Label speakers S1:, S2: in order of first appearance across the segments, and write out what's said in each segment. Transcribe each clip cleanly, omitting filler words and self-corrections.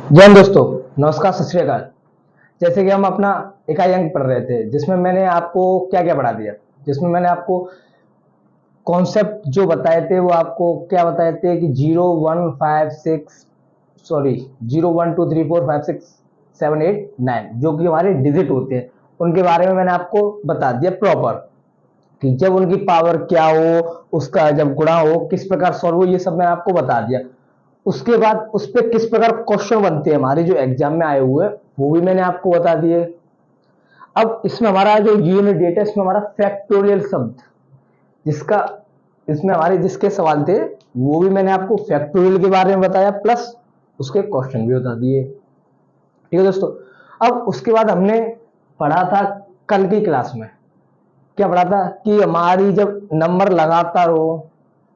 S1: जय हिंद दोस्तों, नमस्कार, सत श्री अकाल। जैसे कि हम अपना इकाई अंक पढ़ रहे थे, जिसमें मैंने आपको क्या क्या पढ़ा दिया। जिसमें मैंने आपको कॉन्सेप्ट जो बताए थे, वो आपको क्या बताए थे कि 0 1 5 6 0 1 2 3 4 5 6 7 8 9 जो कि हमारे डिजिट होते हैं, उनके बारे में मैंने आपको बता दिया प्रॉपर कि जब उनकी पावर क्या हो, उसका जब गुणा हो किस प्रकार सॉल्व हो, ये सब मैंने आपको बता दिया। उसके बाद उस पर किस प्रकार क्वेश्चन बनते हैं हमारे जो एग्जाम में आए हुए, वो भी मैंने आपको बता दिए। अब इसमें हमारा जो यूनिट डेट है, इसमें हमारा फैक्टोरियल शब्द, जिसका इसमें हमारे जिसके सवाल थे, वो भी मैंने आपको फैक्टोरियल के बारे में बताया, प्लस उसके क्वेश्चन भी बता दिए। ठीक है दोस्तों। अब उसके बाद हमने पढ़ा था कल की क्लास में, क्या पढ़ा था कि हमारी जब नंबर लगातार हो,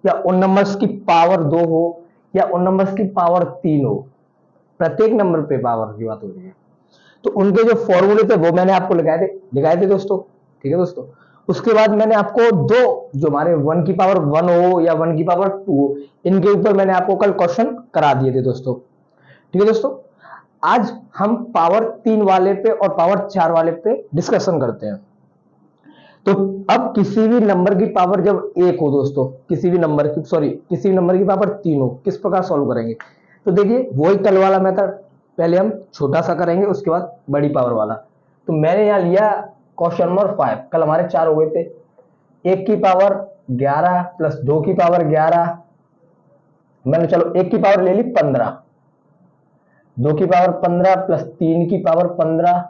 S1: या उन नंबर्स की पावर 2 हो, या उन नंबर्स की पावर 3 हो, प्रत्येक नंबर पे पावर की बात हो रही है, तो उनके जो फॉर्मूले थे वो मैंने आपको लिखाए थे दोस्तों। ठीक है दोस्तों। उसके बाद मैंने आपको दो, जो हमारे 1 की पावर 1 हो या 1 की पावर 2 हो, इनके ऊपर मैंने आपको कल क्वेश्चन करा दिए थे दोस्तों। ठीक है दोस्तों। आज हम पावर 3 वाले पे और पावर 4 वाले पे डिस्कशन करते हैं। तो अब किसी भी नंबर की पावर जब 1 हो दोस्तों, किसी भी नंबर की पावर 3 हो, किस प्रकार सॉल्व करेंगे। तो देखिए, वही कल वाला मेथड, पहले हम छोटा सा करेंगे, उसके बाद बड़ी पावर वाला। तो मैंने यहां लिया क्वेश्चन नंबर 5। कल हमारे 4 हो गए थे। 1 की पावर 11 प्लस 2 की पावर 11, मैंने चलो 1 की पावर ले ली 15, 2 की पावर 15 प्लस 3 की power 15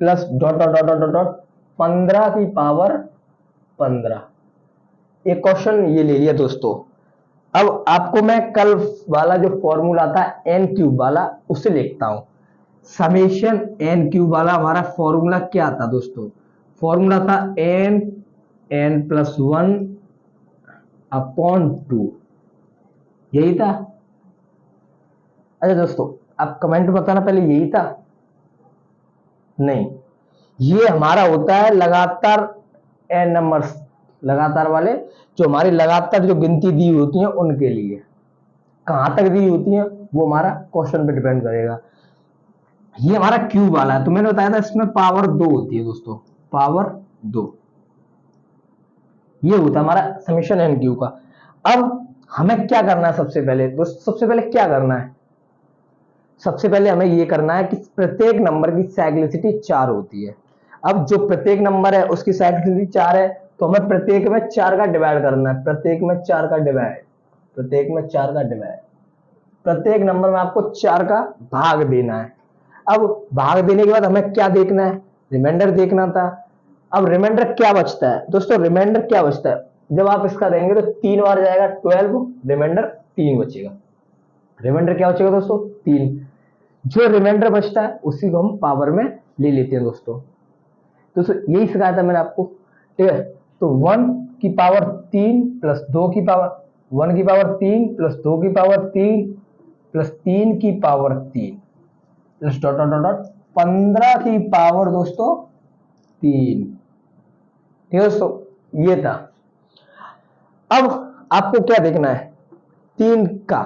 S1: plus dot dot dot dot dot 15 की पावर 15। एक क्वेश्चन ये ले लिया दोस्तों। अब आपको मैं कल वाला जो फॉर्मूला था एन क्यूब वाला, उसे लिखता हूं। समेशन एन क्यूब वाला हमारा फॉर्मूला क्या था दोस्तों? फॉर्मूला था एन प्लस 1 अपॉन 2, यही था। अच्छा दोस्तों, आप कमेंट में बताना पहले यही था। नहीं, ये हमारा होता है लगातार एन नंबर्स, लगातार वाले, जो हमारी लगातार जो गिनती दी होती है उनके लिए। कहां तक दी होती है वो हमारा क्वेश्चन पे डिपेंड करेगा। ये हमारा क्यूब वाला है, तो मैंने बताया था इसमें पावर 2 होती है दोस्तों, पावर 2। ये होता है हमारा समीशन एन क्यू का। अब हमें क्या करना है सबसे पहले दोस्तों? सबसे पहले क्या करना है? सबसे पहले हमें ये करना है कि प्रत्येक नंबर की साइक्लिसिटी 4 होती है। अब जो प्रत्येक नंबर है उसकी साइक्लिसिटी 4 है, तो हमें प्रत्येक में 4 का डिवाइड करना है। प्रत्येक में 4 का डिवाइड, प्रत्येक में 4 का डिवाइड, प्रत्येक नंबर में आपको 4 का भाग देना है। अब भाग देने के बाद हमें क्या देखना है? रिमाइंडर देखना था। अब रिमाइंडर क्या बचता है दोस्तों? रिमाइंडर क्या बचता है? जब आप इसका देंगे तो 3 बार जाएगा 12, रिमाइंडर 3 बचेगा। रिमाइंडर क्या बचेगा दोस्तों? 3। जो रिमाइंडर बचता है उसी को हम पावर में ले लेते हैं दोस्तों। यही सिखाया था मैंने आपको। ठीक है। तो 1 की पावर 3 प्लस 2 की पावर 1 की पावर 3 प्लस 2 की पावर 3 प्लस 3 की power 3 plus dot dot dot dot 15 की पावर दोस्तों 3। ठीक है दोस्तों, ये था। अब आपको क्या देखना है? 3 का,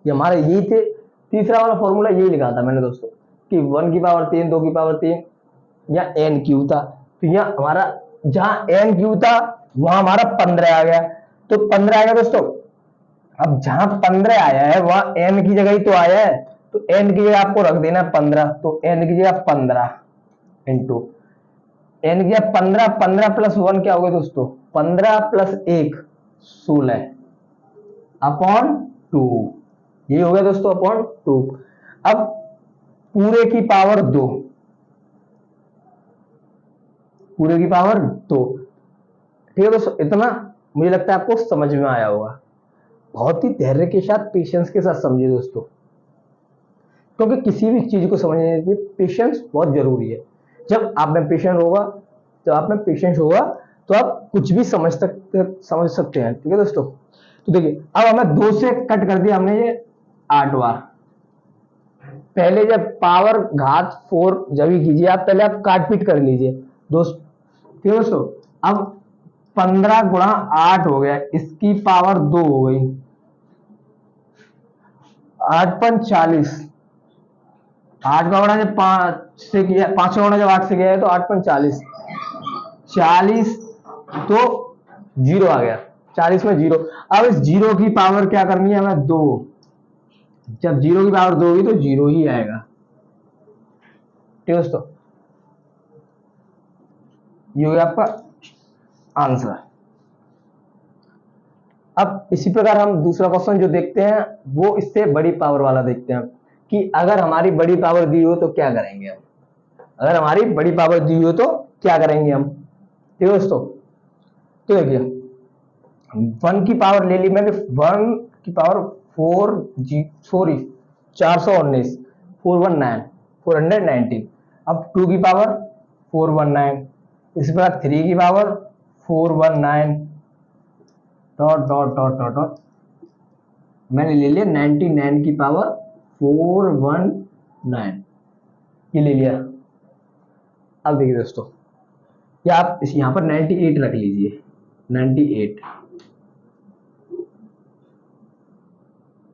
S1: ये हमारे यही थे। तीसरा वाला फॉर्मूला यही लिखा था मैंने दोस्तों कि 1 की पावर 3, 2 की पावर 3, या एन क्यू था। तो यहाँ हमारा जहां एन क्यू था वहां हमारा 15 आ गया, तो 15 आ गया दोस्तों। अब जहां 15 आया है वहां एन की जगह ही तो आया है, तो एन की जगह आपको रख देना 15। तो एन की जगह 15 इंटू एन की जगह 15, 15 प्लस 1 क्या हो गया दोस्तों? 15 प्लस 1 16 अपॉन 2, ये हो गया दोस्तों अपॉन 2। अब पूरे की पावर 2, पूरे की पावर 2। ठीक है दोस्तों, इतना मुझे लगता है आपको समझ में आया होगा। बहुत ही धैर्य के साथ, पेशेंस के साथ समझिए दोस्तों, क्योंकि किसी भी चीज को समझने के लिए पेशेंस बहुत जरूरी है। जब आप में पेशेंस होगा, जब आप में पेशेंस होगा तो आप कुछ भी समझ सकते हैं। ठीक है दोस्तों। तो देखिए, अब हमें 2 से कट कर दिया हमने ये 8 बार। पहले जब पावर घात 4 जब भी कीजिए आप, पहले आप काट पीट कर लीजिए दोस्त। ठीक है दोस्तों। अब 15 गुणा 8 हो गया, इसकी पावर 2 हो गई, 8 पंच 40, 8 का गुणा जब 5 से किया, 5 का गुणा जब 8 से किया है तो 8 पंच 40, 40 तो 0 आ गया, 40 में 0। अब इस 0 की पावर क्या करनी है हमें, 2। जब 0 की पावर 2 होगी तो 0 ही आएगा। ठीक है दोस्तों, ये हो गया आपका आंसर। अब इसी प्रकार हम दूसरा क्वेश्चन जो देखते हैं वो इससे बड़ी पावर वाला देखते हैं कि अगर हमारी बड़ी पावर दी हो तो क्या करेंगे हम। अगर हमारी बड़ी पावर दी हो तो क्या करेंगे हम। ठीक है दोस्तों, तो देखिए 1 की पावर ले ली मैंने, 1 की पावर 419, 419, 419। अब 2 की पावर 419, इसी प्रकार 3 की power 419, dot dot dot dot dot, मैंने ले लिया 99 की पावर 419, ये ले लिया। अब देखिए दोस्तों, या आप यहां पर 98 रख लीजिए, 98,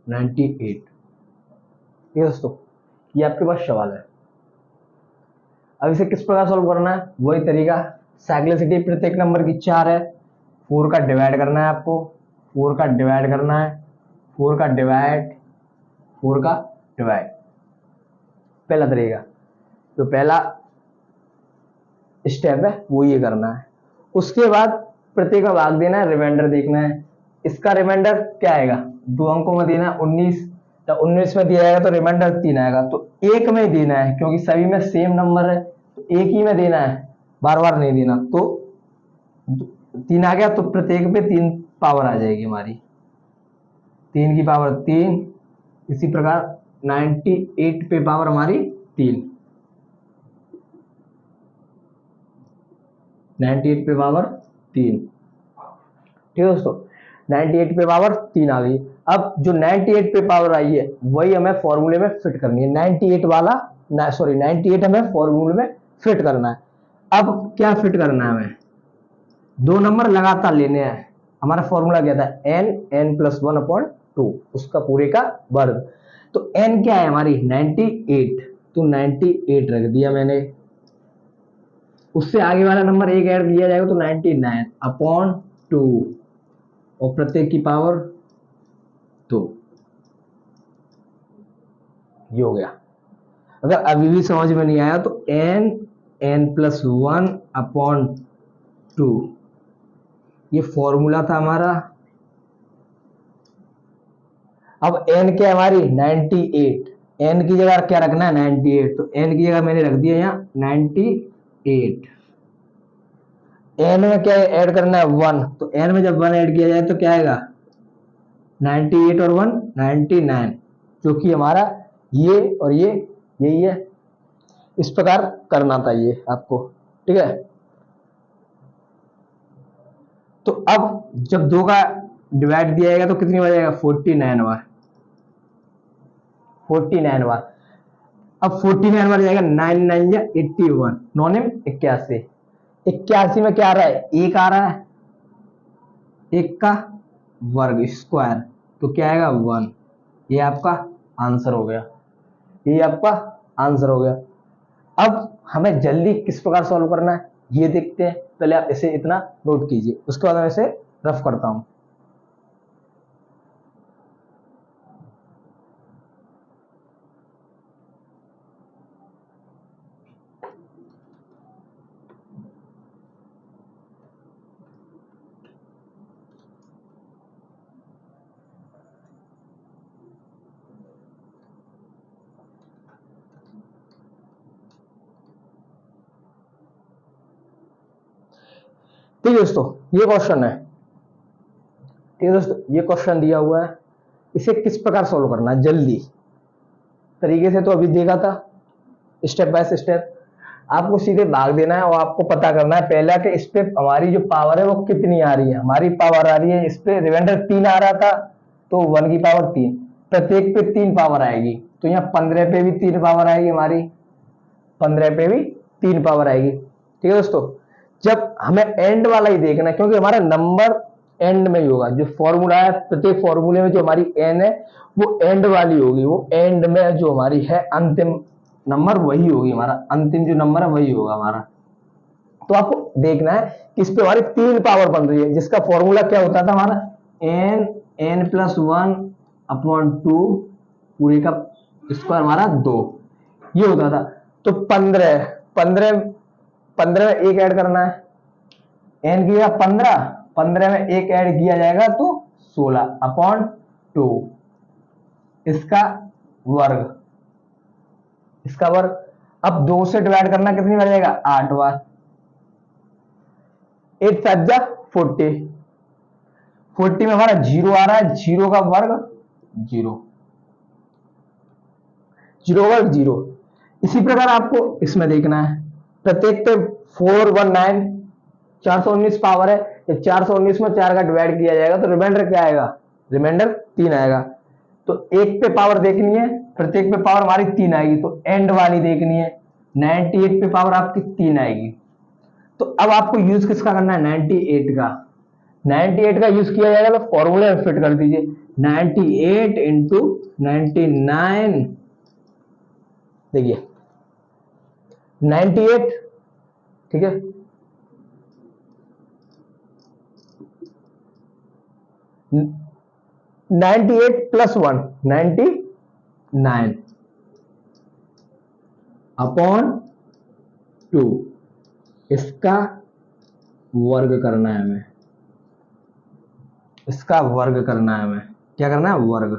S1: 98। ठीक है दोस्तों, ये आपके पास सवाल है। अब इसे किस प्रकार सॉल्व करना है, वही तरीका। साइक्लिसिटी प्रत्येक नंबर की 4 है, 4 का डिवाइड करना है आपको, 4 का डिवाइड करना है, 4 का डिवाइड, 4 का डिवाइड, पहला तरीका। तो पहला स्टेप है वो ये करना है। उसके बाद प्रत्येक का भाग देना है, रिमाइंडर देखना है। इसका रिमाइंडर क्या आएगा, 2 अंकों में देना है 19, तो 19 में दिया जाएगा तो रिमाइंडर 3 आएगा। तो एक में देना है क्योंकि सभी में सेम नंबर है, तो एक ही में देना है, बार बार नहीं देना। तो 3 आ गया तो प्रत्येक पे 3 पावर आ जाएगी हमारी, 3 की पावर 3। इसी प्रकार 98 पे पावर हमारी 3, 98 पे पावर 3। ठीक है दोस्तों, 98 पे पावर 3 आ गई। अब जो 98 पे पावर आई है वही हमें फॉर्मूले में फिट करनी है, 98 वाला, 98 हमें फॉर्मूले में फिट करना है। अब क्या फिट करना है हमें, 2 नंबर लगातार लेने हैं। हमारा फॉर्मूला क्या था, n+1/2, उसका पूरे का वर्ग। तो n क्या है हमारी 98, तो 98 रख दिया मैंने। उससे आगे वाला नंबर एक ऐड किया जाएगा तो 99/2, और प्रत्येक की पावर 2। ये हो गया। अगर अभी भी समझ में नहीं आया तो n+1/2, ये फॉर्मूला था हमारा। अब n क्या है हमारी 98, n की जगह क्या रखना है 98, तो n की जगह मैंने रख दिया यहाँ 98। n में क्या ऐड करना है 1, तो n में जब 1 ऐड किया जाए तो क्या आएगा 98 और 1 99, जो कि हमारा ये और ये यही है। इस प्रकार करना था ये आपको। ठीक है, तो अब जब 2 का डिवाइड दिया जाएगा तो कितनी बार जाएगा 49 बार, 49 बार। अब 49 बार जाएगा, 9 9 या 81, 9 81। 81 में क्या आ रहा है, 1 आ रहा है, 1 का वर्ग स्क्वायर, तो क्या आएगा 1। ये आपका आंसर हो गया, ये आपका आंसर हो गया। अब हमें जल्दी किस प्रकार सॉल्व करना है ये देखते हैं। पहले आप इसे इतना नोट कीजिए, उसके बाद मैं इसे रफ करता हूं। ठीक है दोस्तों, ये क्वेश्चन है। ठीक है दोस्तों, ये क्वेश्चन दिया हुआ है, इसे किस प्रकार सॉल्व करना है जल्दी तरीके से तो अभी देखा था, स्टेप बाय स्टेप। आपको सीधे भाग देना है और आपको पता करना है पहला कि इस पे हमारी जो पावर है वो कितनी आ रही है। हमारी पावर आ रही है, इस पे रिमाइंडर 3 आ रहा था तो 1 की पावर 3, प्रत्येक पे 3 पावर आएगी, तो यहाँ 15 पे भी 3 पावर आएगी हमारी, 15 पे भी 3 पावर आएगी। ठीक है दोस्तों, जब हमें एंड वाला ही देखना है क्योंकि हमारा नंबर एंड में ही होगा। जो फॉर्मूला है प्रत्येक फॉर्मूले में जो हमारी एन है वो एंड वाली होगी, वो एंड में जो हमारी है अंतिम नंबर वही होगी, हमारा अंतिम जो नंबर है वही होगा हमारा। तो आपको देखना है कि इस पे हमारी 3 पावर बन रही है, जिसका फॉर्मूला क्या होता था हमारा, n+1/2 पूरे का स्क्वायर हमारा 2, ये होता था। तो 15 15 15 में एक ऐड करना है, n किया 15, 15 में एक ऐड किया जाएगा तो 16/2 इसका वर्ग, इसका वर्ग। अब 2 से डिवाइड करना कितनी बार जाएगा, 8 बार। 8 5 जा 40, 40 में हमारा 0 आ रहा है, 0 का वर्ग 0, 0 का वर्ग 0। इसी प्रकार आपको इसमें देखना है, प्रत्येक पे 419 419 पावर है, जब 419 में 4 का डिवाइड किया जाएगा तो रिमाइंडर क्या आएगा, रिमाइंडर 3 आएगा। तो एक पे पावर देखनी है, प्रत्येक पे पावर हमारी 3 आएगी, तो एंड वाली देखनी है, 98 पे पावर आपकी 3 आएगी। तो अब आपको यूज किसका करना है, 98 का। 98 का यूज किया जाएगा तो फॉर्मूले में फिट कर दीजिए, 98 इंटू 99, देखिए 98, ठीक है, 98 प्लस 1 99 अपॉन 2, इसका वर्ग करना है हमें, इसका वर्ग करना है हमें, क्या करना है, वर्ग।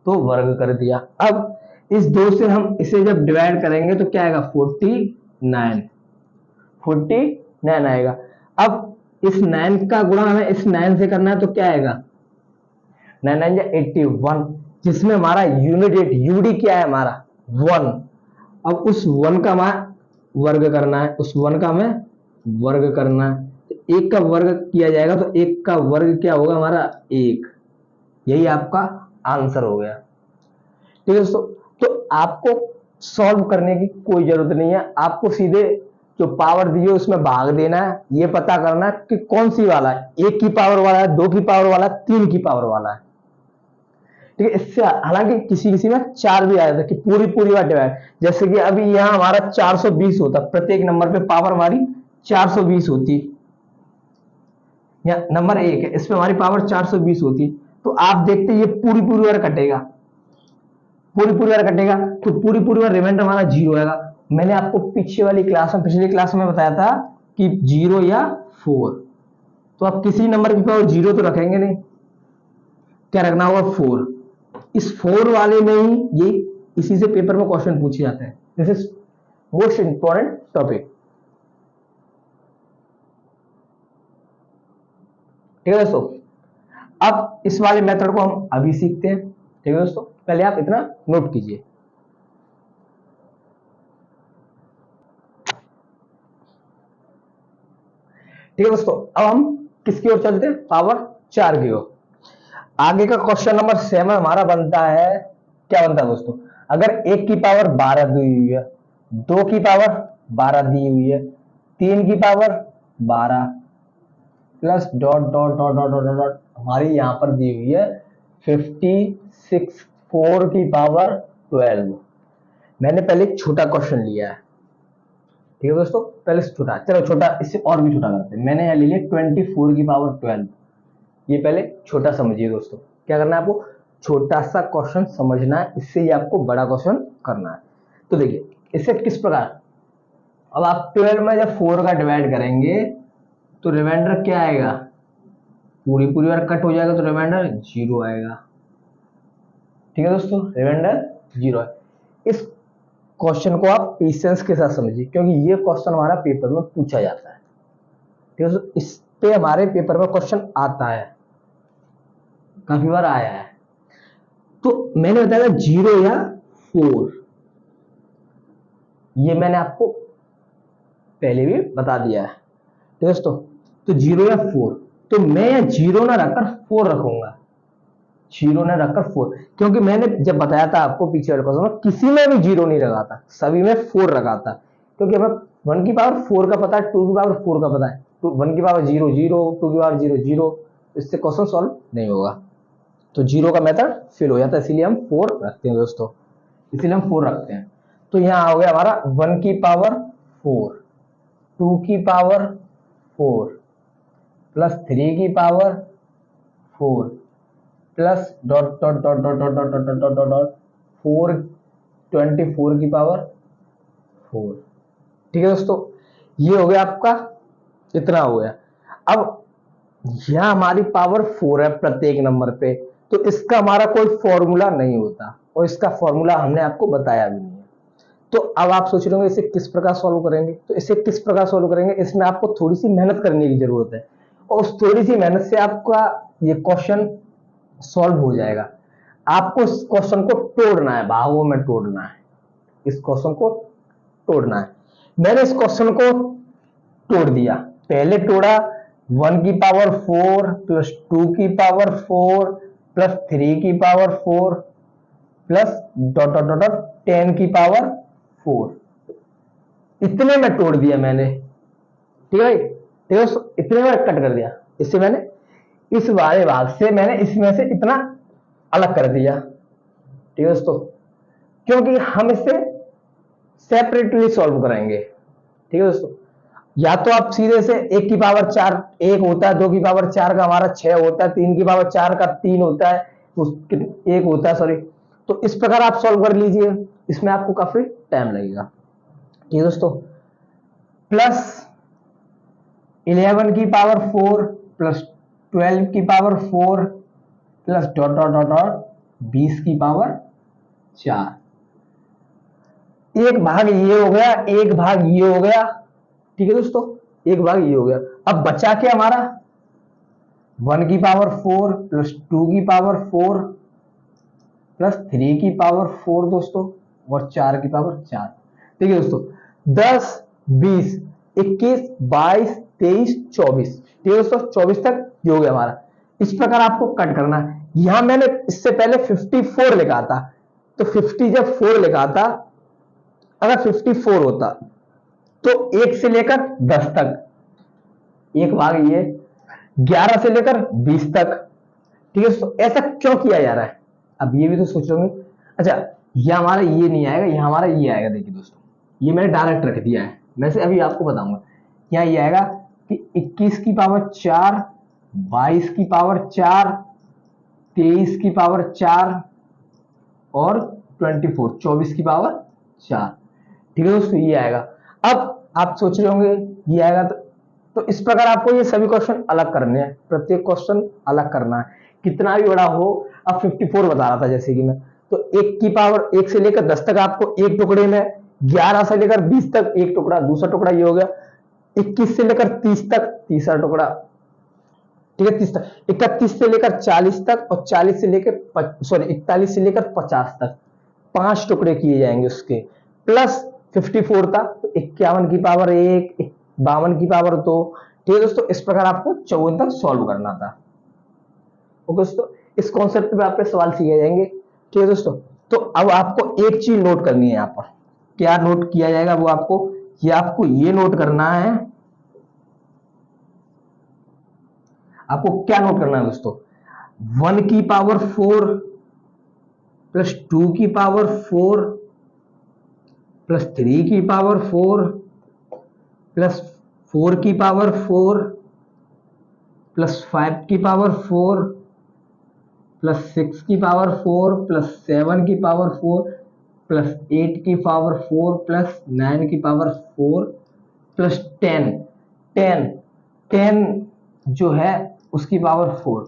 S1: तो वर्ग कर दिया। अब इस 2 से हम इसे जब डिवाइड करेंगे तो क्या आएगा, 49 आएगा। अब इस 9 का गुणा हमें इस 9 से करना है तो क्या आएगा, 9 9 जा 81, जिसमें हमारा यूनिट 8 यूडी क्या है हमारा 1। अब उस 1 का हमें वर्ग करना है, उस 1 का हमें वर्ग करना है, तो 1 का वर्ग किया जाएगा तो 1 का वर्ग क्या होगा हमारा 1, यही आपका आंसर हो गया। ठीक है दोस्तों, तो आपको सॉल्व करने की कोई जरूरत नहीं है, आपको सीधे जो पावर दी है उसमें भाग देना है, ये पता करना है कि कौन सी वाला है, 1 की पावर वाला है, 2 की पावर वाला है, 3 की पावर वाला है। ठीक है, इससे हालांकि किसी किसी में 4 भी आया था कि पूरी पूरी बार डिवाइड, जैसे कि अभी यहां हमारा 420 होता, प्रत्येक नंबर पे पावर हमारी 420 होती, या नंबर 1 है इस पे हमारी पावर 420 होती, तो आप देखते ये पूरी पूरी बार कटेगा, पूरी पूरी बार कटेगा, तो पूरी पूरी बार रिमाइंडर हमारा 0 आएगा। मैंने आपको पीछे वाली क्लास में, पिछली क्लास में बताया था कि 0 या 4, तो आप किसी नंबर की पावर 0 तो रखेंगे नहीं, क्या रखना होगा 4। इस 4 वाले में ही ये इसी से पेपर में क्वेश्चन पूछे जाते हैं, this is most important topic. ठीक है दोस्तों, अब इस वाले मेथड को हम अभी सीखते हैं। ठीक है दोस्तों, पहले आप इतना नोट कीजिए। ठीक है दोस्तों, अब हम किसकी ओर चलते हैं, पावर 4 की ओर। आगे का क्वेश्चन नंबर 7 हमारा बनता है, क्या बनता है दोस्तों, अगर 1 की पावर 12 दी हुई है, 2 की पावर 12 दी हुई है, 3 की power 12 plus dot dot dot dot dot dot हमारी यहां पर दी हुई है 56, 4 की पावर 12। मैंने पहले एक छोटा क्वेश्चन लिया है, ठीक है दोस्तों, पहले छोटा, चलो छोटा, इससे और भी छोटा करते हैं। मैंने यहां ले लिया 24 की पावर 12, ये पहले छोटा समझिए दोस्तों। क्या करना है आपको, छोटा सा क्वेश्चन समझना है, इससे ही आपको बड़ा क्वेश्चन करना है। तो देखिए इसे किस प्रकार, अब आप 12 में जब 4 का डिवाइड करेंगे तो रिमाइंडर क्या आएगा, पूरी पूरी बार कट हो जाएगा तो रिमाइंडर 0 आएगा। ठीक है दोस्तों, रिमाइंडर 0 है। इस क्वेश्चन को आप पेशेंस के साथ समझिए, क्योंकि ये क्वेश्चन हमारा पेपर में पूछा जाता है। ठीक है दोस्तों, इस पे हमारे पेपर में क्वेश्चन आता है, काफी बार आया है। तो मैंने बताया 0 या 4, ये मैंने आपको पहले भी बता दिया है। ठीक है दोस्तों, तो 0 या 4, तो मैं 0 ना रखकर 4 रखूंगा, 0 ना रखकर 4, क्योंकि मैंने जब बताया था आपको पीछे वाले क्वेश्चन में, किसी में भी 0 नहीं रखा था, सभी में 4 रखा था, क्योंकि हमें 1 की पावर 4 का पता है, 2 की पावर 4 का पता है, तो 1 की पावर 0 0, 2 की पावर 0 0, इससे क्वेश्चन सॉल्व नहीं होगा, तो 0 का मेथड फेल हो जाता है, इसीलिए हम 4 रखते हैं दोस्तों, इसीलिए हम 4 रखते हैं। तो यहाँ हो गया हमारा 1 की पावर 4, 2 की पावर 4 प्लस 3 की power 4 plus dot dot dot dot dot dot dot dot dot dot 4, 24 की पावर 4। ठीक है दोस्तों, ये हो गया आपका, इतना हो गया। अब यहां हमारी पावर 4 है प्रत्येक नंबर पे, तो इसका हमारा कोई फॉर्मूला नहीं होता और इसका फॉर्मूला हमने आपको बताया भी नहीं है। तो अब आप सोच रहे होंगे इसे किस प्रकार सॉल्व करेंगे, तो इसे किस प्रकार सॉल्व करेंगे, इसमें आपको थोड़ी सी मेहनत करने की जरूरत है और उस थोड़ी सी मेहनत से आपका ये क्वेश्चन सॉल्व हो जाएगा। आपको इस क्वेश्चन को तोड़ना है, भागों में तोड़ना है, इस क्वेश्चन को तोड़ना है। मैंने इस क्वेश्चन को तोड़ दिया, पहले तोड़ा 1 की पावर 4 प्लस 2 की पावर 4 प्लस 3 की power 4 plus dot dot dot 10 की पावर 4, इतने में तोड़ दिया मैंने। ठीक है, ठीक है, इतने में कट कर दिया। इससे मैंने इस वाले भाग से मैंने इसमें से इतना अलग कर दिया। ठीक है दोस्तों, क्योंकि हम इसे सेपरेटली सॉल्व करेंगे। ठीक है दोस्तों, या तो आप सीधे से 1 की पावर 4 1 होता है, 2 की पावर 4 का हमारा 6 होता है, 3 की पावर 4 का 3 होता है, एक होता है, सॉरी। तो इस प्रकार आप सॉल्व कर लीजिए, इसमें आपको काफी टाइम लगेगा। ठीक है दोस्तों, प्लस 11 की पावर 4 प्लस 12 की power 4 plus dot dot dot dot 20 की पावर 4। एक भाग ये हो गया, एक भाग ये हो गया। ठीक है दोस्तों, एक भाग ये हो गया। अब बचा क्या हमारा, 1 की पावर 4 प्लस 2 की पावर 4 प्लस 3 की पावर 4 दोस्तों, और 4 की पावर 4। ठीक है दोस्तों, 10 20 21 22 23 24। ठीक है दोस्तों, 24 तक ये हो गया हमारा। इस प्रकार आपको कट करना है। यहां मैंने इससे पहले 54 लिखा था, तो 50 जब 4 लिखा था, अगर 54 होता तो 1 से लेकर 10 तक, एक भाग ये 11 से लेकर 20 तक। ठीक है, तो ऐसा क्यों किया जा रहा है, अब ये भी तो सोच रहे होंगे। अच्छा, ये हमारा ये नहीं आएगा, ये हमारा ये आएगा। देखिए दोस्तों, ये मैंने डायरेक्ट रख दिया है, मैं से अभी आपको बताऊंगा। यहाँ ये आएगा कि 21 की पावर 4, 22 की पावर 4, 23 की पावर 4 और 24 की पावर 4। ठीक है दोस्तों, ये आएगा। अब आप सोच रहे होंगे ये आएगा, तो इस प्रकार आपको ये सभी क्वेश्चन अलग करने हैं, प्रत्येक क्वेश्चन अलग करना है, कितना भी बड़ा हो। अब 54 बता रहा था जैसे कि मैं, तो 1 की पावर 1 से लेकर 10 तक आपको एक टुकड़े में, 11 से लेकर 20 तक एक टुकड़ा, दूसरा टुकड़ा ये हो गया, 21 से लेकर 30 तक तीसरा टुकड़ा। ठीक है, 30 तक, 31 से लेकर 40 तक और 40 से लेकर 41 से लेकर 50 तक 5 टुकड़े किए जाएंगे उसके। प्लस 54 था, तो 51 की पावर 1, 52 की पावर 2। ठीक है दोस्तों, इस प्रकार आपको 54 तक सॉल्व करना था। ओके दोस्तों, इस कॉन्सेप्ट पे आपके सवाल सीखे जाएंगे। ठीक है दोस्तों, तो अब आपको एक चीज नोट करनी है। यहाँ पर क्या नोट किया जाएगा, वो आपको ये नोट करना है। आपको क्या नोट करना है दोस्तों, 1 की पावर 4 प्लस 2 की पावर 4 प्लस 3 की पावर 4 प्लस 4 की पावर 4 प्लस 5 की पावर 4 प्लस 6 की पावर 4 प्लस 7 की पावर 4 प्लस 8 की पावर 4 प्लस 9 की पावर 4 प्लस 10 जो है उसकी पावर 4।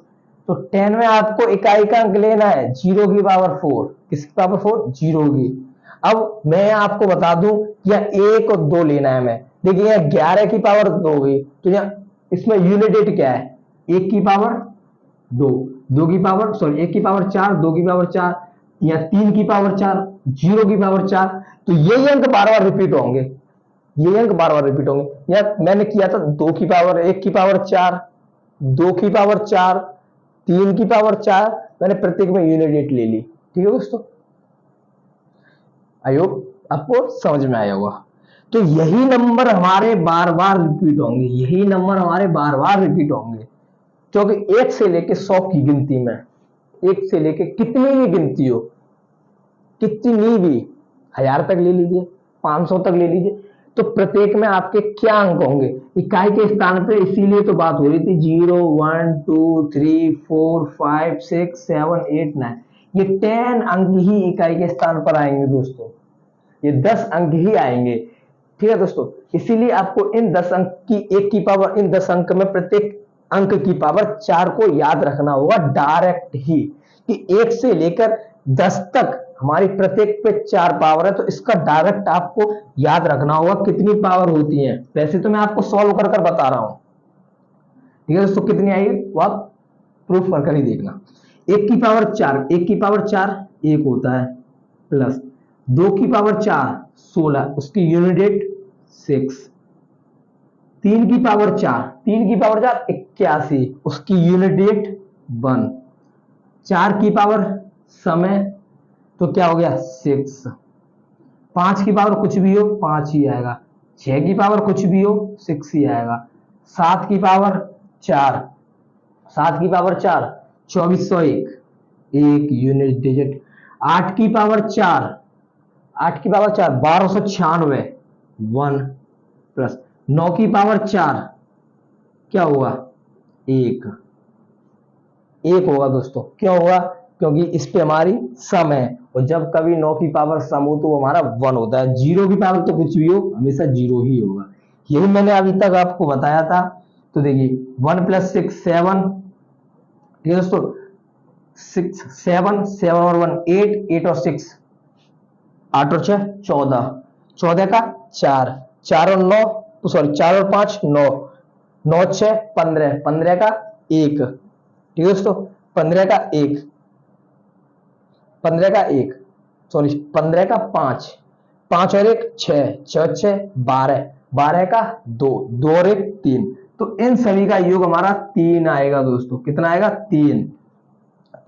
S1: तो 10 में आपको इकाई का अंक लेना है, 0 की पावर 4। किसकी पावर 4? 0 की। अब मैं आपको बता दूं, या 1 और 2 लेना है मैं। देखिए यहाँ 11 की पावर 2 हुई, तो यहाँ इसमें यूनिट क्या है, 1 की पावर 2, 2 की पावर 1 की पावर 4, 2 की पावर 4, या 3 की पावर 4, 0 की पावर 4। तो यही अंक बार बार रिपीट होंगे, ये अंक बार बार रिपीट होंगे। या मैंने किया था 2 की पावर 1 की पावर 4, 2 की पावर 4, 3 की पावर 4, मैंने प्रत्येक में यूनिट ले ली। ठीक है दोस्तों, आई होप आपको समझ में आया होगा। तो यही नंबर हमारे बार बार रिपीट होंगे, यही नंबर हमारे बार बार रिपीट होंगे, क्योंकि 1 से लेके 100 की गिनती में, 1 से लेके कितनी भी गिनती हो, कितनी भी, 1000 तक ले लीजिए, 500 तक ले लीजिए, तो प्रत्येक में आपके क्या अंक होंगे इकाई के स्थान पे। इसीलिए तो बात हो रही थी 0 1 2 3 4 5 6 7 8 9, ये 10 अंक ही इकाई के स्थान पर आएंगे दोस्तों, ये 10 अंक ही आएंगे। ठीक है दोस्तों, इसीलिए आपको इन 10 अंक की एक की पावर, इन 10 अंक में प्रत्येक अंक की पावर 4 को याद रखना होगा डायरेक्ट ही, कि 1 से लेकर 10 तक हमारी प्रत्येक पे 4 पावर है, तो इसका डायरेक्ट आपको याद रखना होगा कितनी पावर होती है। वैसे तो मैं आपको सॉल्व कर कर बता रहा हूं, ठीक है दोस्तों, कितनी आएगी वो आप प्रूफ कर कर ही देखना। 1 की पावर 4, 1 की पावर 4 1 होता है, प्लस 2 की पावर 4 16, उसकी यूनिट 6, 3 की पावर 4, 3 की पावर 4 81, उसकी यूनिट 1, 4 की पावर समय तो क्या हो गया 6, 5 की पावर कुछ भी हो 5 ही आएगा, 6 की पावर कुछ भी हो 6 ही आएगा, 7 की पावर 4, 7 की पावर 4 2401, 1 यूनिट डिजिट, 8 की पावर 4, 8 की पावर 4 1296, 1, प्लस 9 की पावर 4 क्या होगा 1, 1 होगा दोस्तों। क्यों होगा, क्योंकि इस पे हमारी सम है, और जब कभी 9 की पावर सम हो तो वो हमारा 1 होता है। 0 की पावर तो कुछ भी हो हमेशा 0 ही होगा, यही मैंने अभी तक आपको बताया था। तो देखिए 1 + 6 7, ठीक है दोस्तों, 6 7 7 और 1 8, 8 और 6 8 और 6 14, 14 का 4, 4 और 9 तो सॉरी 4 और 5 9, 9 6 15, 15 का 1, ठीक है दोस्तों, 15 का 1, 15 का 1 सॉरी 15 का 5, 5 और 1 6, 6 6 12, 12 का 2, 2 और 1 3, तो इन सभी का योग हमारा 3 आएगा दोस्तों। कितना आएगा 3,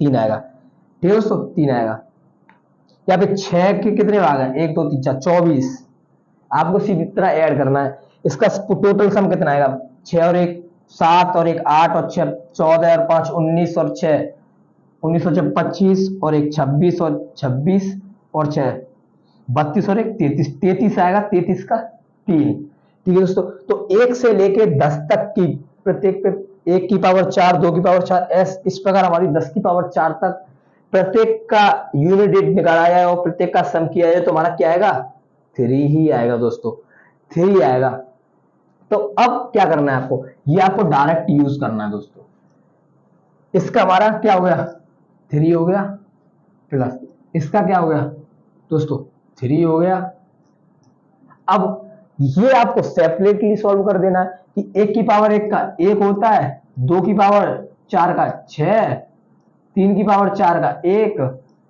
S1: 3 आएगा, ठीक है दोस्तों, 3 आएगा। यहाँ पे 6 के कितने भाग हैं 1 2 3 4 24, आपको सीधी तरह ऐड करना है। इसका टोटल सम कितना आएगा 6 और 1 7 और 1 8 और 6 14 और 5 19 और 6 19 और 6 25 और 1 26 और 26 और 6 32 और 1 33, 33 आएगा, 33 का 3, ठीक है दोस्तों। तो 1 से लेके 10 तक की प्रत्येक पे 1 की पावर 4 2 की पावर 4 इस प्रकार हमारी 10 की पावर 4 तक प्रत्येक का यूनिट निकाला जाए और प्रत्येक का सम किया जाए तो हमारा क्या आएगा 3 ही आएगा दोस्तों, 3 आएगा। तो अब क्या करना है आपको, ये आपको डायरेक्ट यूज करना है दोस्तों। इसका हमारा क्या हो गया 3 हो गया, प्लस इसका क्या हो गया दोस्तों 3 हो गया। अब ये आपको सेपरेटली सॉल्व कर देना है कि 1 की पावर 1 का 1 होता है, 2 की पावर 4 का 6, 3 की पावर 4 का 1,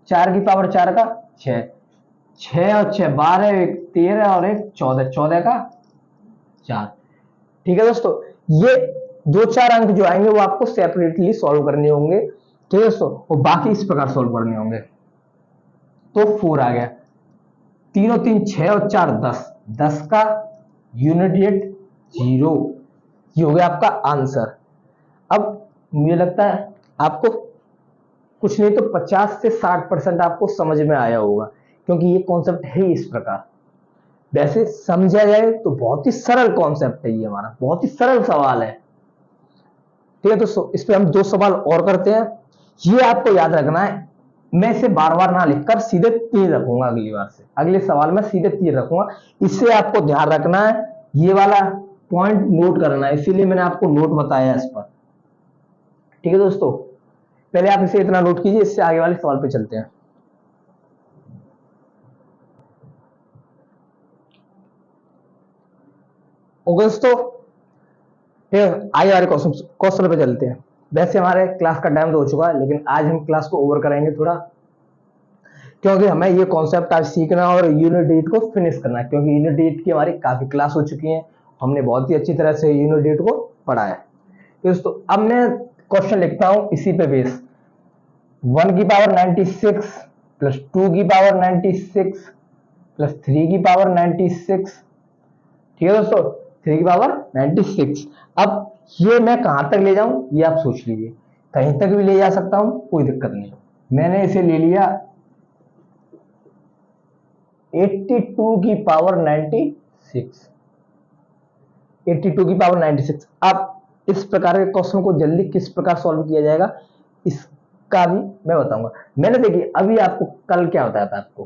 S1: 4 की पावर 4 का 6, 6 और 6 12, 1 13 और 1 14, 14 का 4, ठीक है दोस्तों। ये 2-4 अंक जो आएंगे वो आपको सेपरेटली सॉल्व करने होंगे, ठीक है दोस्तों, और बाकी इस प्रकार सॉल्व करने होंगे। तो 4 आ गया, 3 और 3 6 और 4 10, 10 का यूनिट 0, ये हो गया आपका आंसर। अब मुझे लगता है आपको कुछ नहीं तो 50 से 60% आपको समझ में आया होगा, क्योंकि ये कॉन्सेप्ट है इस प्रकार। वैसे समझा जाए तो बहुत ही सरल कॉन्सेप्ट है ये, हमारा बहुत ही सरल सवाल है, ठीक है दोस्तों। इस पे हम 2 सवाल और करते हैं। ये आपको याद रखना है, मैं इसे बार बार ना लिखकर सीधे 3 रखूंगा, अगली बार से अगले सवाल में सीधे 3 रखूंगा। इससे आपको ध्यान रखना है, ये वाला पॉइंट नोट करना है, इसीलिए मैंने आपको नोट बताया इस पर, ठीक है दोस्तों। पहले आप इसे इतना नोट कीजिए, इससे आगे वाले सवाल पे चलते हैं। दोस्तों आगे वाले क्वेश्चन पे चलते हैं। वैसे हमारे क्लास का टाइम तो हो चुका है, लेकिन आज हम क्लास को ओवर करेंगे थोड़ा, क्योंकि हमें ये कॉन्सेप्ट आज सीखना और यूनिट 8 को फिनिश करना है, क्योंकि यूनिट 8 की हमारी काफी क्लास हो चुकी है, हमने बहुत ही अच्छी तरह से यूनिट 8 को पढ़ा है दोस्तों। अब मैं क्वेश्चन लिखता हूं इसी पे बेस, 1 की पावर 96 प्लस 2 की पावर 96 प्लस 3 की पावर 96, ठीक है दोस्तों, 3 की पावर 96। अब ये मैं कहां तक ले जाऊं ये आप सोच लीजिए, कहीं तक भी ले जा सकता हूं, कोई दिक्कत नहीं। मैंने इसे ले लिया 82 की पावर 96, 82 की पावर 96। अब इस प्रकार के क्वेश्चन को जल्दी किस प्रकार सॉल्व किया जाएगा इसका भी मैं बताऊंगा। मैंने देखिए अभी आपको कल क्या बताया था आपको,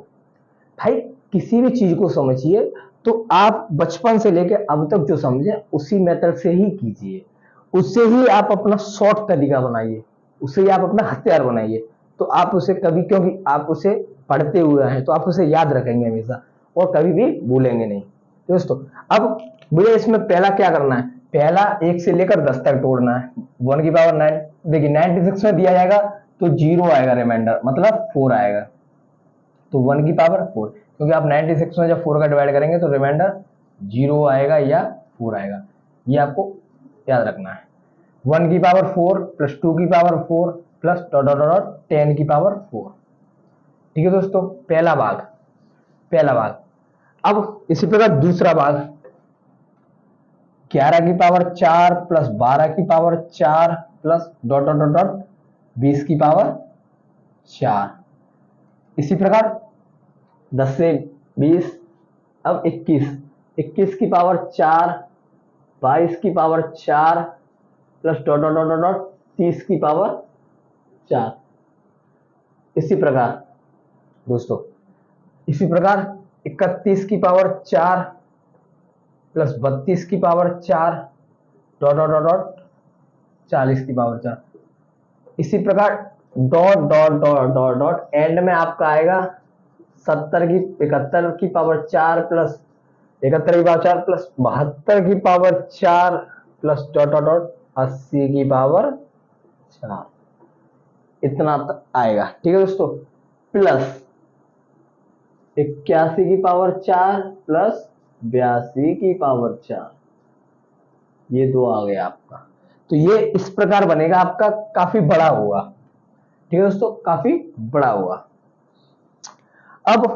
S1: भाई किसी भी चीज को समझिए तो आप बचपन से लेके अब तक जो समझे उसी मेथड से ही कीजिए, उससे ही आप अपना शॉर्ट तरीका बनाइए, उससे ही आप अपना हथियार बनाइए। तो आप उसे कभी, क्योंकि आप उसे पढ़ते हुए हैं तो आप उसे याद रखेंगे हमेशा और कभी भी भूलेंगे नहीं। दोस्तों अब मुझे इसमें पहला क्या करना है, पहला 1 से लेकर 10 तक तोड़ना है। 1 की पावर 9, देखिए 96 में दिया जाएगा तो 0 आएगा, रिमाइंडर मतलब 4 आएगा, तो 1 की पावर 4, क्योंकि आप 96 में जब 4 का डिवाइड करेंगे तो रिमाइंडर 0 आएगा या 4 आएगा, ये आपको याद रखना है। 1 की पावर 4 प्लस 2 की power 4 plus dot dot dot 10 की पावर 4। ठीक है दोस्तों, पहला भाग, पहला भाग। अब इसी प्रकार दूसरा भाग, 11 की पावर 4 प्लस 12 की power 4 plus dot dot dot dot 20 की पावर 4। इसी प्रकार 10 से 20, अब 21, 21 की पावर 4, 22 की power 4 plus dot dot dot dot 30 की पावर 4। इसी प्रकार दोस्तों, इसी प्रकार 31 की पावर 4 प्लस 32 की power 4 dot dot dot dot 40 की पावर 4। इसी प्रकार dot dot dot dot dot and में आपका आएगा 71 की पावर 4 प्लस 71 की पावर 4 प्लस 72 की power 4 plus dot dot dot 80 की पावर 4, इतना तक आएगा। ठीक है दोस्तों, प्लस 81 की पावर 4 प्लस 82 की पावर 4, ये दो आ गया आपका। तो ये इस प्रकार बनेगा आपका, काफी बड़ा होगा। ठीक है दोस्तों, काफी बड़ा होगा। अब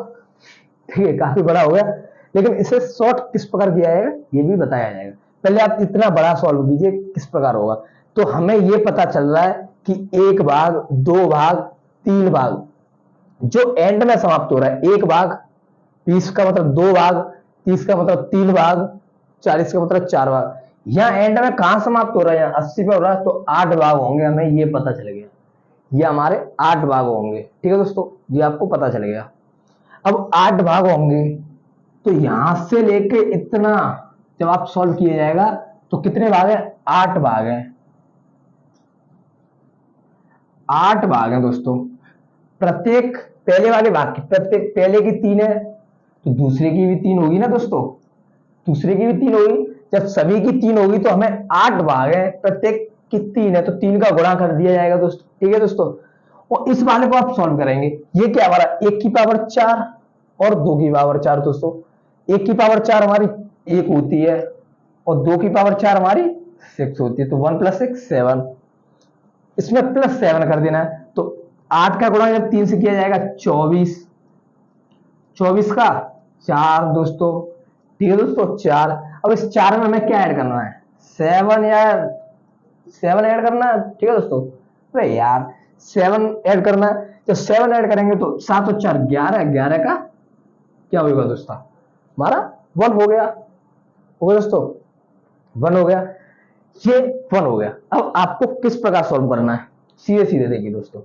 S1: ठीक है, काफी बड़ा हो गया, लेकिन इसे शॉर्ट किस प्रकार किया जाएगा ये भी बताया जाएगा। पहले आप इतना बड़ा सॉल्व कीजिए किस प्रकार होगा। तो हमें ये पता चल रहा है कि 1 भाग, 2 भाग, 3 भाग जो एंड में समाप्त हो रहा है, 1 भाग 20 का मतलब 2 भाग, 30 का मतलब 3 भाग, 40 का मतलब 4 भाग। यहाँ एंड में कहां समाप्त हो रहा है, 80 पे हो रहा है, तो 8 भाग होंगे, हमें ये पता चल गया, ये हमारे 8 भाग होंगे। ठीक है दोस्तों, ये आपको पता चल गया। अब 8 भाग होंगे तो यहां से लेके इतना जब आप सॉल्व किया जाएगा तो कितने भाग है, 8 भाग है, 8 भाग है दोस्तों। प्रत्येक पहले वाले भाग की, प्रत्येक पहले की 3 है तो दूसरे की भी 3 होगी ना दोस्तों, दूसरे की भी 3 होगी। जब सभी की 3 होगी तो हमें 8 भाग है, प्रत्येक की 3 है तो 3 का गुणा कर दिया जाएगा दोस्तों। ठीक है दोस्तों, और इस वाले को आप सॉल्व करेंगे, ये क्या हमारा 1 की पावर 4 और 2 की पावर 4 दोस्तों। 1 की पावर 4 हमारी 1 होती है और 2 की पावर 4 हमारी 6 होती है, तो 1 प्लस 6 7, इसमें प्लस 7 कर देना है। तो 8 का गुणा जब 3 से किया जाएगा 24, 24 का 4 दोस्तों। ठीक है दोस्तों, 4। अब इस 4 में हमें क्या ऐड करना है, 7 या 7 ऐड करना है। ठीक है दोस्तों, अरे यार 7 ऐड करना है, जब 7 ऐड करेंगे तो 7 और 4 11, 11 का क्या होगा दोस्तों, हमारा 1 हो गया दोस्तों, 1 हो गया, ये 1 हो गया। अब आपको किस प्रकार सॉल्व करना है, सीधे सीधे देखिए दोस्तों,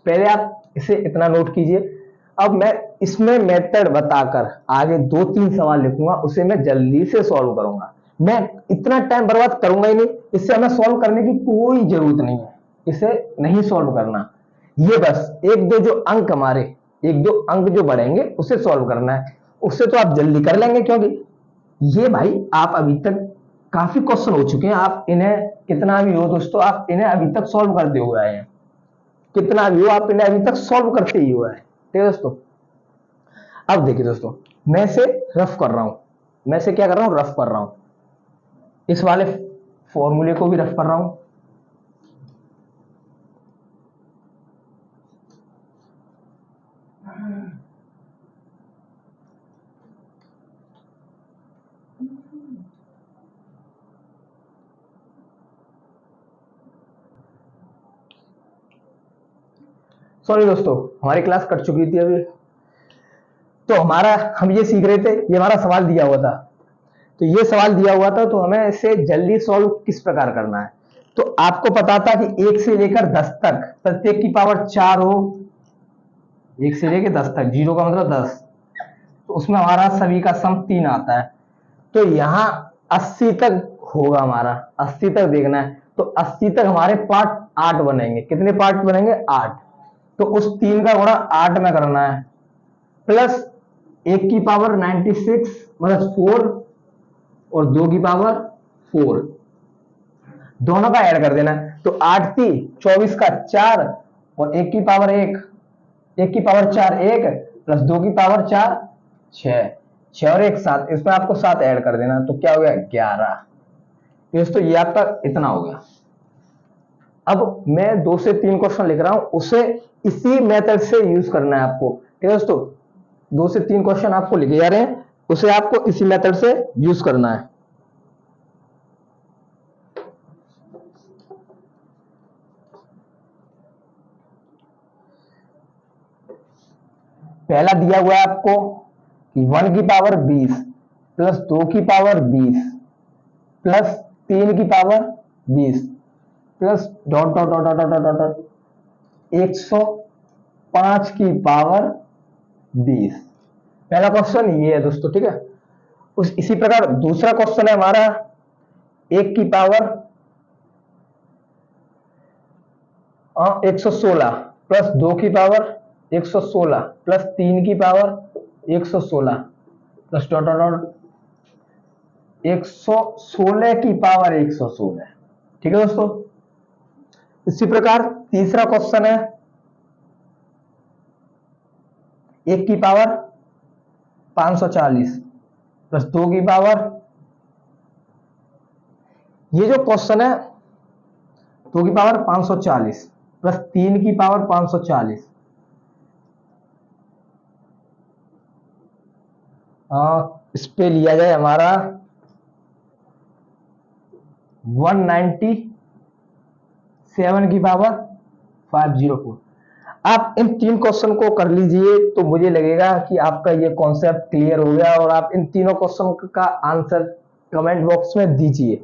S1: पहले आप इसे इतना नोट कीजिए। अब मैं इसमें मेथड बताकर आगे 2-3 सवाल लिखूंगा, उसे मैं जल्दी से सॉल्व करूंगा। मैं इतना टाइम बर्बाद करूंगा ही नहीं, इससे हमें सॉल्व करने की कोई जरूरत नहीं है, इसे नहीं सॉल्व करना। ये बस 1-2 जो अंक हमारे, 1-2 अंक जो बढ़ेंगे उसे सॉल्व करना है, उससे तो आप जल्दी कर लेंगे, क्योंकि ये भाई आप अभी तक काफी क्वेश्चन हो चुके हैं, आप इन्हें कितना भी हो दोस्तों, आप इन्हें अभी तक सॉल्व करते हुए आए हैं, कितना भी हो आप इन्हें अभी तक सॉल्व करते ही हुए हैं। ठीक है दोस्तों, अब देखिए दोस्तों, मैं इसे रफ कर रहा हूं, मैं इसे क्या कर रहा हूं, रफ कर रहा हूं, इस वाले फॉर्मूले को भी रफ कर रहा हूं। सॉरी दोस्तों, हमारी क्लास कट चुकी थी अभी, तो हमारा हम ये सीख रहे थे, ये हमारा सवाल दिया हुआ था, तो ये सवाल दिया हुआ था, तो हमें इसे जल्दी सॉल्व किस प्रकार करना है। तो आपको पता था कि 1 से लेकर 10 तक प्रत्येक की पावर 4 हो, 1 से लेकर 10 तक, 0 का मतलब 10, तो उसमें हमारा सभी का सम 3 आता है। तो यहाँ 80 तक होगा हमारा, 80 तक देखना है, तो 80 तक हमारे पार्ट 8 बनेंगे। कितने पार्ट बनेंगे? 8। तो उस 3 का गुणा 8 में करना है, प्लस 1 की पावर 96 मतलब 4 और 2 की पावर 4, दोनों का ऐड कर देना है। तो 8 थी 24 का 4 और 1 की पावर 1, 1 की पावर 4 1 प्लस 2 की पावर 4 6, 6 और 1 7, इसमें आपको 7 ऐड कर देना, तो क्या हो गया? 11। तो ये आपका इतना हो गया। अब मैं 2 से 3 क्वेश्चन लिख रहा हूं, उसे इसी मेथड से यूज करना है आपको। ठीक है दोस्तों, 2 से 3 क्वेश्चन आपको लिखे जा रहे हैं, उसे आपको इसी मेथड से यूज करना है। पहला दिया हुआ है आपको कि 1 की पावर 20 प्लस 2 की पावर 20 प्लस 3 की power 20 plus dot dot dot dot dot dot 105 की पावर 20। पहला क्वेश्चन ये है दोस्तों, ठीक है। उस इसी प्रकार दूसरा क्वेश्चन है हमारा 1 की पावर 116 प्लस 2 की पावर 116 प्लस 3 की power 116 plus dot dot dot 116 की पावर 116। ठीक है दोस्तों, इसी प्रकार तीसरा क्वेश्चन है 1 की पावर 540 प्लस 2 की पावर, ये जो क्वेश्चन है 2 की पावर 540 प्लस 3 की पावर 540, इस पे लिया जाए हमारा 197 की पावर 504। आप इन 3 क्वेश्चन को कर लीजिए, तो मुझे लगेगा कि आपका ये कॉन्सेप्ट क्लियर हो गया, और आप इन तीनों क्वेश्चन का आंसर कमेंट बॉक्स में दीजिए,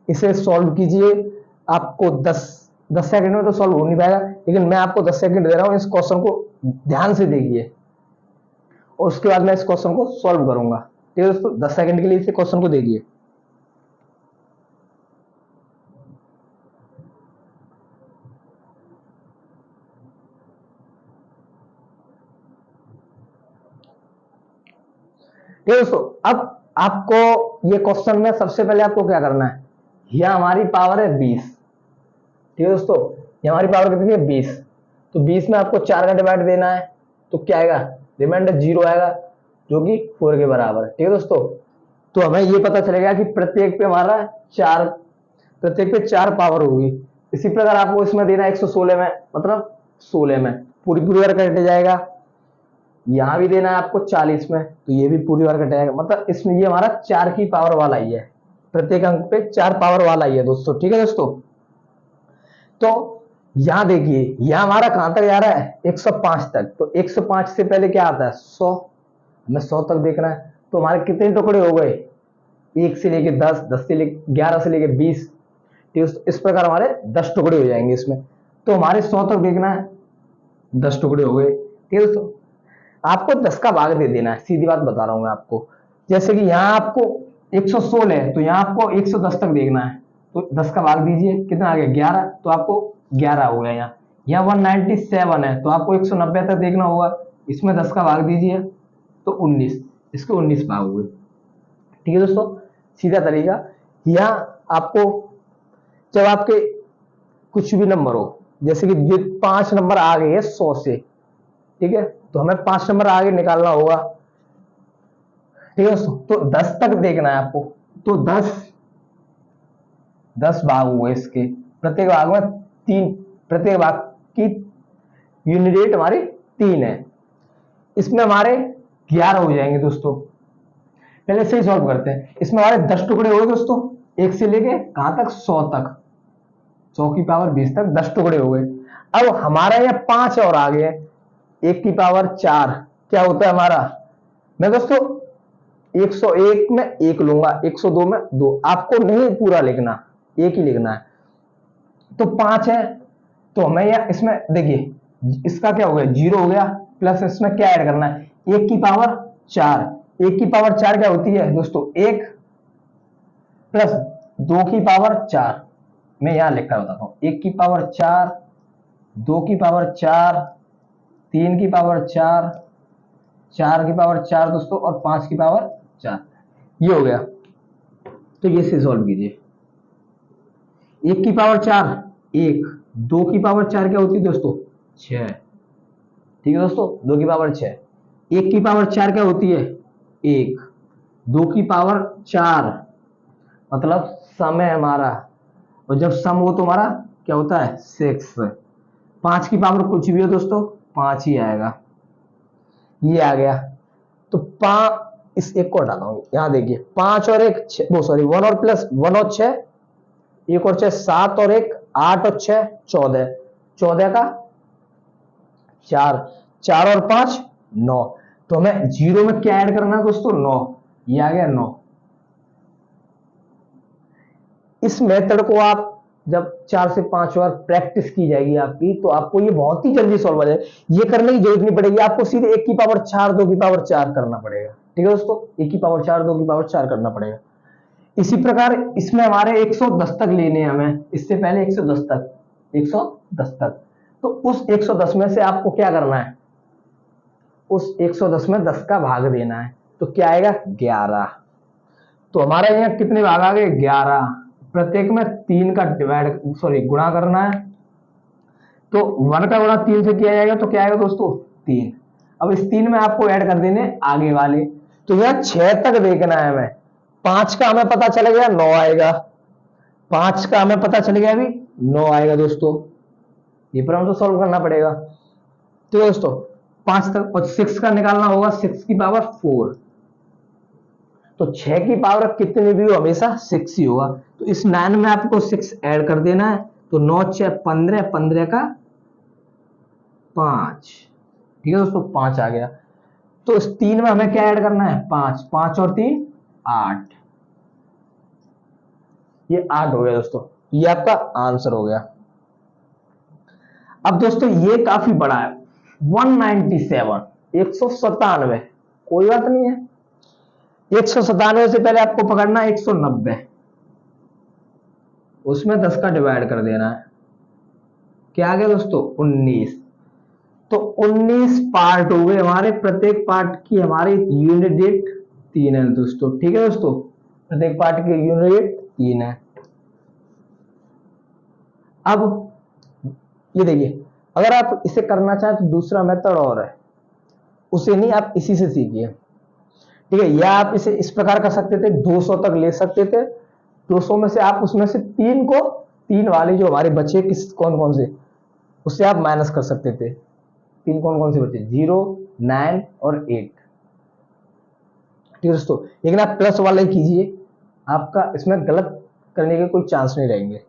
S1: इसे सॉल्व कीजिए। आपको 10 सेकंड में तो सॉल्व हो नहीं पाएगा, लेकिन मैं आपको 10 सेकंड दे रहा हूं, इस क्वेश्चन को ध्यान से देखिए और उसके बाद मैं इस क्वेश्चन को सॉल्व करूंगा। ठीक है दोस्तों, 10 सेकंड के लिए इस क्वेश्चन को देखिए। ठीक है दोस्तों, अब आपको ये क्वेश्चन में सबसे पहले आपको क्या करना है, यह हमारी पावर है 20। ठीक है दोस्तों, ये हमारी पावर कितनी है? 20। तो 20 में आपको 4 का डिवाइड देना है, तो क्या आएगा? रिमाइंडर 0 आएगा, जो कि 4 के बराबर है। ठीक है दोस्तों, तो हमें ये पता चलेगा कि प्रत्येक पे हमारा 4, प्रत्येक पे 4 पावर होगी। इसी प्रकार आपको इसमें देना है 116 में, मतलब 16 में पूरी पूरी बार कट जाएगा। यहां भी देना है आपको 40 में, तो ये भी पूरी बार कट जाएगा, मतलब इसमें ये हमारा 4 की पावर वाला ही है, प्रत्येक अंक पे 4 पावर वाला ही है दोस्तों। ठीक है दोस्तों, तो यहां देखिए, यहां हमारा कहां तक जा रहा है? 105 तक। तो 105 से पहले क्या आता है? 100। हमें 100 तक देखना है, तो हमारे कितने टुकड़े हो गए? 1 से लेके 10, 10 से लेके 11 से लेके 20। इस प्रकार हमारे 10 टुकड़े हो जाएंगे इसमें, तो हमारे 100 तक देखना है, 10 टुकड़े हो गए। ठीक है दोस्तों, आपको 10 का भाग दे देना है, सीधी बात बता रहा हूं मैं आपको। जैसे कि यहां आपको 116 है, तो यहां आपको 110 तक देखना है, तो 10 का भाग दीजिए, कितना आ गया? 11, तो आपको 11 हो गया। यहाँ 197 है, तो आपको 190 तक देखना होगा, इसमें 10 का भाग दीजिए, तो 19, इसके 19 भाग हुए। ठीक है दोस्तों, सीधा तरीका। यहाँ आपको जब आपके कुछ भी नंबर हो, जैसे कि ये 5 नंबर आ गए हैं 100 से, ठीक है, तो हमें 5 नंबर आगे निकालना होगा। ठीक है दोस्तों, तो 10 तक देखना है आपको, तो 10 भाग हुए इसके, प्रत्येक भाग में 3, प्रत्येक भाग की यूनिट हमारी 3 है, इसमें हमारे 11 हो जाएंगे दोस्तों। पहले से ही सॉल्व करते हैं, इसमें हमारे 10 टुकड़े हो गए दोस्तों, 1 से लेके कहां तक? 100 तक, 100 की पावर 20 तक 10 टुकड़े हो गए। अब हमारा यहाँ 5 और आ गए, 1 की पावर 4 क्या होता है हमारा? मैं दोस्तों 101 में 1 लूंगा, 102 में 2, आपको नहीं पूरा लिखना, एक ही लिखना है। तो 5 है, तो हमें या इसमें देखिए इसका क्या हो गया, 0 हो गया, प्लस इसमें क्या ऐड करना है, 1 की पावर 4। 1 की पावर 4 क्या होती है दोस्तों, 1 प्लस 2 की पावर 4। मैं यहां लिखकर बताता हूं, 1 की पावर 4, 2 की पावर 4, 3 की पावर 4, 4 की पावर 4 दोस्तों, और 5 की पावर 4। ये हो गया। तो ये से सॉल्व कीजिए। 1 की पावर 4 1, 2 की पावर 4 क्या होती है दोस्तों, 6। ठीक है दोस्तों, 2 की पावर 6। 1 की पावर 4 क्या होती है, 1, 2 की पावर 4 मतलब सम है हमारा, और जब सम हो तो हमारा क्या होता है, 6। 5 की पावर कुछ भी हो दोस्तों, 5 ही आएगा। ये आ गया। तो 5, इस एक को हटाता हूं, यहां देखिए 5 और 1 वो सॉरी 1 और प्लस 1 और 6, 1 और 6 7 और 1 8 और 6 14, 14 का 4, 4 और 5 9। तो हमें 0 में क्या ऐड करना है दोस्तों, 9। ये आ गया 9। इस मेथड को आप जब 4 से 5 बार प्रैक्टिस की जाएगी आपकी, तो आपको ये बहुत ही जल्दी सॉल्व हो जाएगा। ये करने की जरूरत नहीं पड़ेगी आपको, सीधे 1 की पावर 4 2 की पावर 4 करना पड़ेगा। ठीक है दोस्तों, 1 की पावर 4 2 की पावर 4 करना पड़ेगा। इसी प्रकार इसमें हमारे 110 तक लेने हैं हमें, इससे पहले 110 तक, 110 तक। तो उस 110 में से आपको क्या करना है, उस 110 में 10 का भाग देना है। तो क्या आएगा, 11। तो हमारा यहाँ कितने भाग आ गए, 11। प्रत्येक में 3 का गुणा करना है। तो 1 का गुणा 3 से किया जाएगा, तो क्या आएगा दोस्तों, 3। अब इस 3 में आपको ऐड कर देने आगे वाले। तो यह 6 तक देखना है हमें। 5 का हमें पता चल गया 9 आएगा, 5 का हमें पता चल गया अभी 9 आएगा दोस्तों। ये पर हमको सॉल्व करना पड़ेगा। तो दोस्तों 5 तक, और 6 का निकालना होगा, 6 की पावर 4। तो 6 की पावर कितने भी हो हमेशा 6 ही होगा। तो इस 9 में आपको 6 ऐड कर देना है। तो 9 6 15, 15 का 5। ठीक है दोस्तों, 5 आ गया। तो इस 3 में हमें क्या ऐड करना है, 5, 5 और 3 8। ये 8 हो गया दोस्तों, ये आपका आंसर हो गया। अब दोस्तों ये काफी बड़ा है, 197, 197। कोई बात नहीं है, 197 से पहले आपको पकड़ना है 190, उसमें 10 का डिवाइड कर देना है। क्या आ गया दोस्तों, 19। तो 19 पार्ट हो गए हमारे, प्रत्येक पार्ट की हमारी यूनिट डेट 3 है दोस्तों। ठीक है दोस्तों, प्रत्येक पार्ट की यूनिट डेट 3 है। अब ये देखिए, अगर आप इसे करना चाहें तो दूसरा मेथड और है, उसे नहीं, आप इसी से सीखिए। ठीक है, या आप इसे इस प्रकार कर सकते थे, 200 तक ले सकते थे। 200 में से आप उसमें से 3 को, 3 वाले जो हमारे बचे किस कौन कौन से, उससे आप माइनस कर सकते थे। 3 कौन कौन से बचे, 0 9 और 8। ठीक है दोस्तों, लेकिन आप प्लस वाला ही कीजिए, आपका इसमें गलत करने के कोई चांस नहीं रहेंगे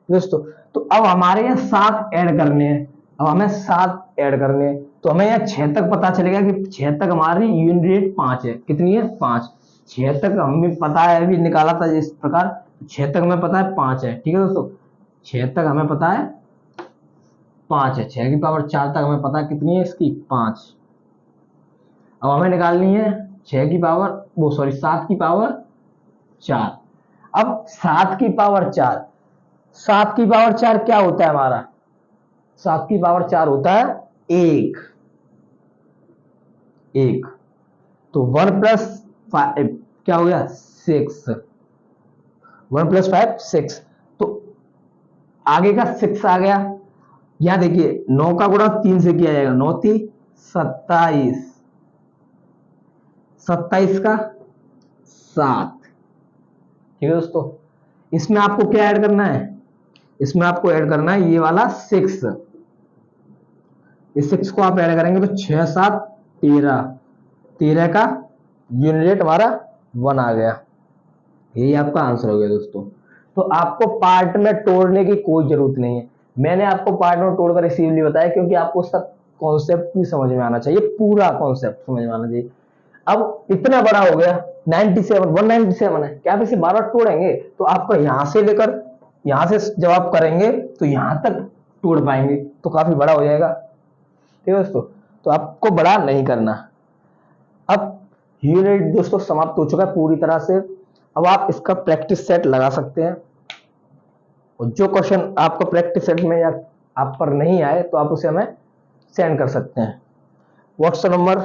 S1: दोस्तों। तो अब हमारे यहाँ 7 ऐड करने हैं, अब हमें 7 ऐड करने हैं। तो हमें यहाँ 6 तक पता चलेगा कि 6 तक हमारी यूनिट रेट 5 है। कितनी है, 5। 6 तक हमें पता है, अभी निकाला था इस प्रकार। 6 तक हमें पता है 5 है। ठीक है दोस्तों, 6 तक हमें पता है 5 है। 6 की पावर 4 तक हमें पता है कितनी है, इसकी 5। अब हमें निकालनी है 6 की पावर, वो सॉरी 7 की पावर 4। अब 7 की पावर 4, 7 की पावर 4 क्या होता है हमारा, 7 की पावर 4 होता है 1। तो 1 प्लस 5 क्या हो गया, 6। 1 प्लस 5 6। तो आगे का 6 आ गया। यहां देखिए 9 का गुणा 3 से किया जाएगा, 9 3 27, 27 का 7। ठीक है दोस्तों, इसमें आपको क्या ऐड करना है, इसमें आपको ऐड करना है ये वाला 6। इस 6 को आप ऐड करेंगे तो 6 7 13, 13 का यूनिट हमारा 1 आ गया। यही आपका आंसर हो गया दोस्तों। तो आपको पार्ट में तोड़ने की कोई जरूरत नहीं है। मैंने आपको पार्ट में तोड़कर इसीलिए बताया क्योंकि आपको उसका कॉन्सेप्ट भी समझ में आना चाहिए, पूरा कॉन्सेप्ट समझ में आना चाहिए। अब इतना बड़ा हो गया 97, 197 है, क्या आप इसे बार बार तोड़ेंगे? तो आपका यहां से लेकर यहां से जब आप करेंगे तो यहां तक तोड़ पाएंगे, तो काफी बड़ा हो जाएगा। ठीक है दोस्तों, तो आपको बड़ा नहीं करना। अब यूनिट दोस्तों समाप्त हो चुका है पूरी तरह से। अब आप इसका प्रैक्टिस सेट लगा सकते हैं, और जो क्वेश्चन आपको प्रैक्टिस सेट में या आप पर नहीं आए तो आप उसे हमें सेंड कर सकते हैं। व्हाट्सएप नंबर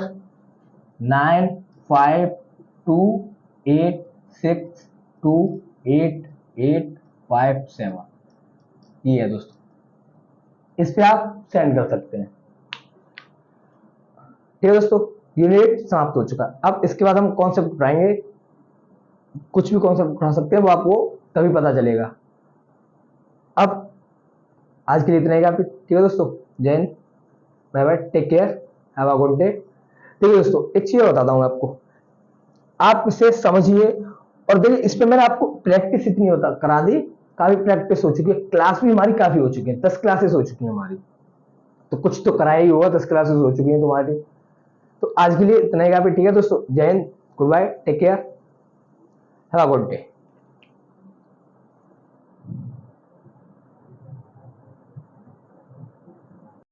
S1: 9528628857, ये है दोस्तों, इस पे आप सेंड कर सकते हैं। ठीक है दोस्तों, यूनिट समाप्त हो चुका। अब इसके बाद हम कॉन्सेप्ट उठाएंगे, कुछ भी कॉन्सेप्ट उठा सकते हैं, वो आपको तभी पता चलेगा। अब आज के लिए इतना ही काफी। ठीक है दोस्तों, जय Hind, bye bye, take care, have a good day. ठीक है दोस्तों, एक चीज बताता हूँ आपको, आप इसे समझिए और देखिए, इस पे मैंने आपको प्रैक्टिस इतनी होता करा दी, काफी प्रैक्टिस हो चुकी है, क्लास भी हमारी काफी हो चुकी है, 10 क्लासेस हो चुकी है हमारी, तो कुछ तो कराया ही होगा, 10 क्लासेस हो चुकी है तुम्हारी। तो आज के लिए इतना ही काफी। ठीक है दोस्तों, जय Hind, good bye, take care, have a good day.